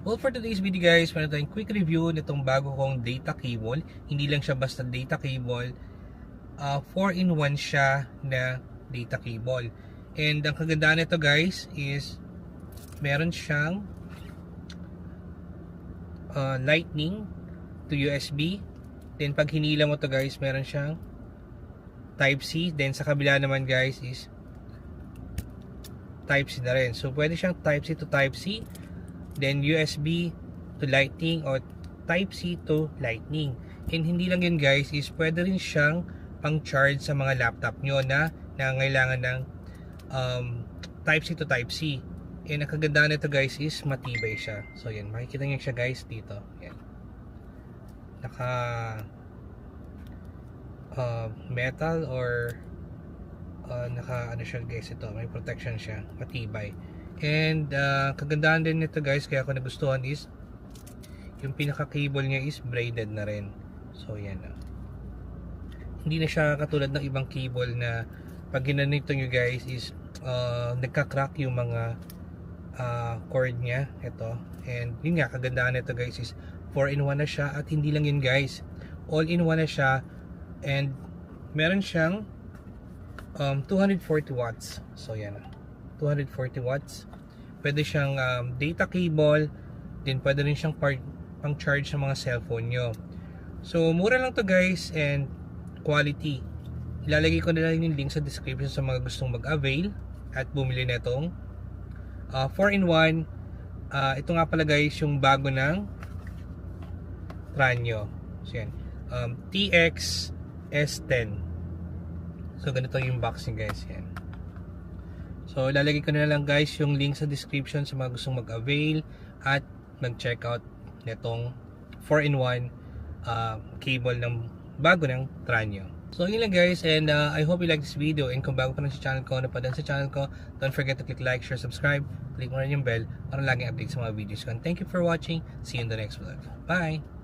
Well, for today's video guys, meron tayong quick review nitong bago kong data cable. Hindi lang siya basta data cable, 4-in-1 siya na data cable. And ang kagandahan nito guys is meron siyang lightning to USB. Then pag hinila mo to guys, meron siyang Type-C. Then sa kabila naman guys is Type-C na rin. So pwede siyang Type-C to Type-C, then USB to Lightning or Type-C to Lightning. And hindi lang yun guys, is pwede rin siyang pang-charge sa mga laptop nyo na nangangailangan ng Type-C to Type-C. And ang kagandahan nito guys is matibay siya. So yan, makikita nyo siya guys dito. Yan. Naka metal or naka ano siya guys, ito may protection siya, matibay. And kagandahan din nito guys, kaya ako nagustuhan is yung pinaka cable niya is braided na rin. So yan, hindi na siya katulad ng ibang cable na pag ginanito nyo guys is nagka-crack yung mga cord niya. Ito, and yun nga, kagandahan nito guys is 4-in-1 na siya. At hindi lang yun guys, all-in-1 na siya. And meron siyang 240 watts. So yan, 240 watts. Pwede siyang data cable, din pwede rin siyang pang charge ng mga cellphone nyo. So mura lang to guys, and quality. Ilalagay ko na lang yung link sa description sa mga gustong mag-avail at bumili netong 4-in-1. Ito nga pala guys yung bago ng Tranio. So yan, TX S10. So ganito yung boxing guys, yan. So ilalagay ko na lang guys yung link sa description sa mga gustong mag-avail at mag-check out netong 4-in-1 cable ng bago ng Tranio. So yun lang guys, and I hope you like this video. And kung bago pa lang sa channel ko, napadaan sa channel ko, don't forget to click like, share, subscribe, click mo rin yung bell para laging update sa mga videos ko. And thank you for watching. See you in the next vlog. Bye!